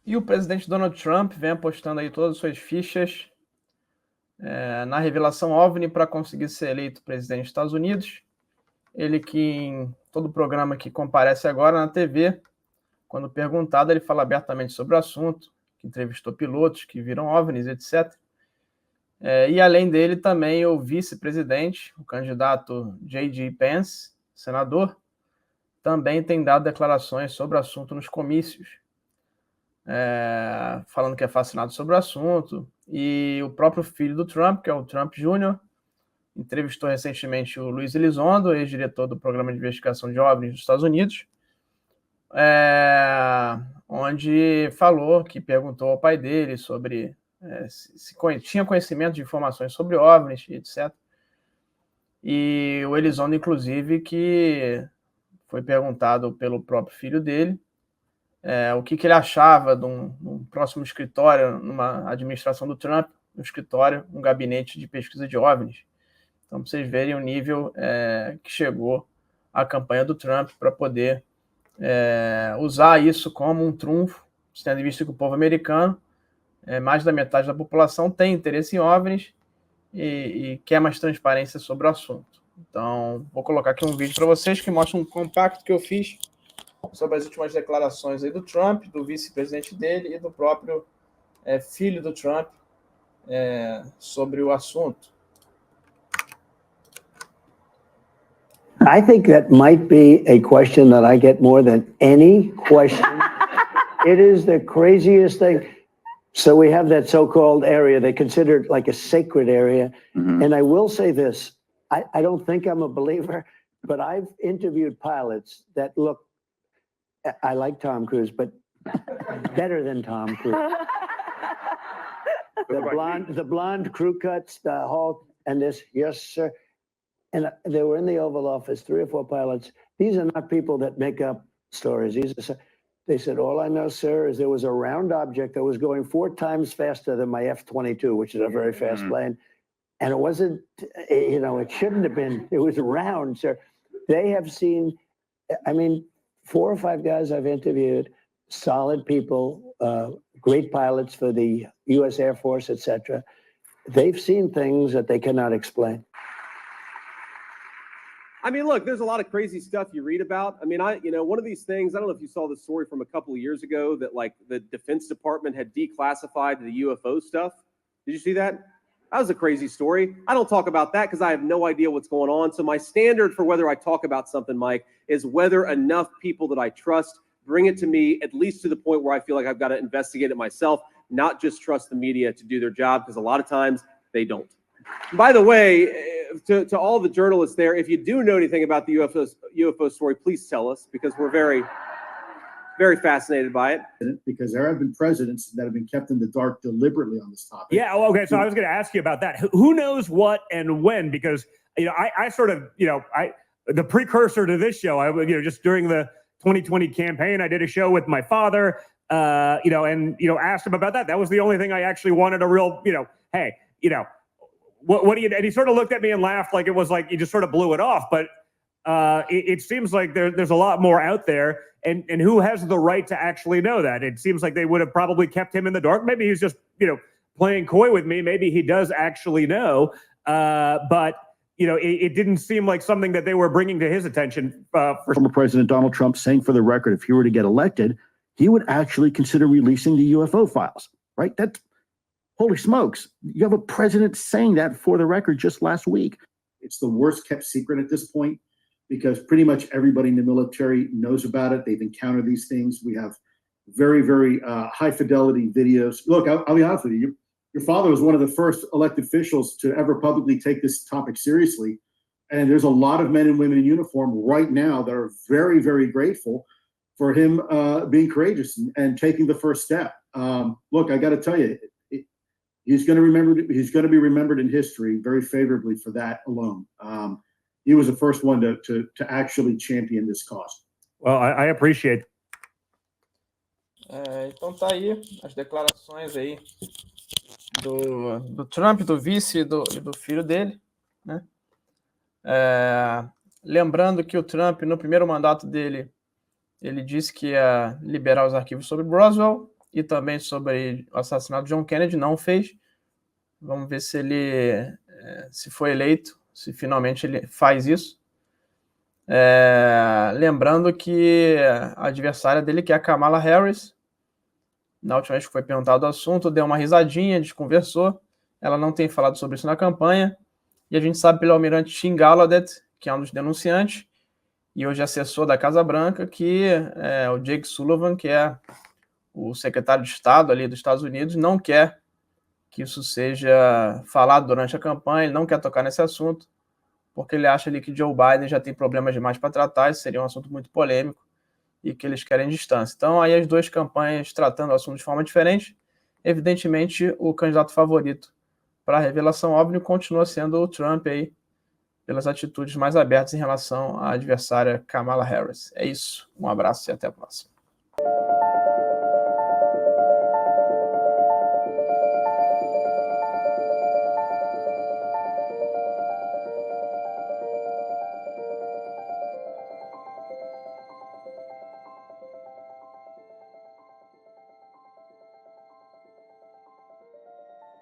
E o presidente Donald Trump vem apostando aí todas as suas fichas na revelação OVNI para conseguir ser eleito presidente dos Estados Unidos. Ele que em todo programa que comparece agora na TV, quando perguntado, ele fala abertamente sobre o assunto, que entrevistou pilotos que viram OVNIs, etc. E além dele também o vice-presidente, o candidato J.D. Pence, senador, também tem dado declarações sobre o assunto nos comícios, falando que é fascinado sobre o assunto. E o próprio filho do Trump, que é o Trump Jr., entrevistou recentemente o Luiz Elizondo, ex-diretor do Programa de Investigação de OVNIs dos Estados Unidos, onde falou que perguntou ao pai dele sobre se tinha conhecimento de informações sobre OVNIs, etc. E o Elizondo, inclusive, que foi perguntado pelo próprio filho dele o que ele achava de um próximo escritório, numa administração do Trump, um escritório, um gabinete de pesquisa de OVNIs. Então, para vocês verem o nível que chegou a campanha do Trump para poder usar isso como um trunfo, tendo visto que o povo americano, mais da metade da população, tem interesse em OVNIs e quer mais transparência sobre o assunto. Então, vou colocar aqui um vídeo para vocês que mostra um compacto que eu fiz sobre as últimas declarações aí do Trump, do vice-presidente dele e do próprio filho do Trump sobre o assunto. I think that might be a question that I get more than any question. It is the craziest thing. So we have that so-called area, they consider it like a sacred area. Mm-hmm. And I will say this, I don't think I'm a believer, but I've interviewed pilots that look, I like Tom Cruise, but better than Tom Cruise. The blonde crew cuts, the Hulk, and this, yes, sir. And they were in the Oval Office, 3 or 4 pilots. These are not people that make up stories. They said, all I know, sir, is there was a round object that was going 4 times faster than my F-22, which is a very fast plane. And it wasn't, it shouldn't have been. It was round, sir. They have seen, 4 or 5 guys I've interviewed, solid people, great pilots for the U.S. Air Force, etc. They've seen things that they cannot explain. Look, there's a lot of crazy stuff you read about. One of these things, I don't know if you saw the story from a couple of years ago that the Defense Department had declassified the UFO stuff. Did you see that? That was a crazy story. I don't talk about that because I have no idea what's going on. So my standard for whether I talk about something, Mike, is whether enough people that I trust bring it to me, at least to the point where I feel like I've got to investigate it myself, not just trust the media to do their job, because a lot of times they don't. By the way, to all the journalists there, if you do know anything about the UFO story, please tell us, because we're very, very fascinated by it. Because there have been presidents that have been kept in the dark deliberately on this topic. Yeah, well, okay, so I was going to ask you about that. Who knows what and when? Because, I sort of, the precursor to this show, just during the 2020 campaign, I did a show with my father, and asked him about that. That was the only thing I actually wanted a real, hey, what do you, and he sort of looked at me and laughed like it was like you just sort of blew it off. But it seems like there's a lot more out there, and who has the right to actually know that? It seems like they would have probably kept him in the dark. Maybe he's just, playing coy with me. Maybe he does actually know. But it didn't seem like something that they were bringing to his attention. Former President Donald Trump saying, for the record, if he were to get elected, he would actually consider releasing the UFO files, right? That's, holy smokes. You have a president saying that, for the record, just last week. It's the worst kept secret at this point, because pretty much everybody in the military knows about it. They've encountered these things. We have very, very high fidelity videos. Look, I'll be honest with you. Your father was one of the first elected officials to ever publicly take this topic seriously. And there's a lot of men and women in uniform right now that are very, very grateful for him being courageous and taking the first step. Look, I got to tell you, he's going to be remembered in history very favorably for that alone. He was the first one to actually champion this cause. Well, I appreciate. Então tá aí as declarações aí do Trump, do vice e do filho dele, né? Lembrando que o Trump, no primeiro mandato dele, ele disse que ia liberar os arquivos sobre Roswell, e também sobre o assassinato de John Kennedy, não fez. Vamos ver se ele, se foi eleito, se finalmente ele faz isso. Lembrando que a adversária dele, que é a Kamala Harris, na última vez que foi perguntado o assunto, deu uma risadinha, desconversou. Ela não tem falado sobre isso na campanha. E a gente sabe pelo almirante Tim Gallaudet, que é um dos denunciantes, e hoje assessor da Casa Branca, que o Jake Sullivan, que é o secretário de Estado ali dos Estados Unidos, não quer que isso seja falado durante a campanha, ele não quer tocar nesse assunto, porque ele acha ali que Joe Biden já tem problemas demais para tratar, isso seria um assunto muito polêmico, e que eles querem distância. Então, aí as duas campanhas tratando o assunto de forma diferente. Evidentemente, o candidato favorito para a revelação OVNI continua sendo o Trump aí, pelas atitudes mais abertas em relação à adversária Kamala Harris. É isso. Um abraço e até a próxima.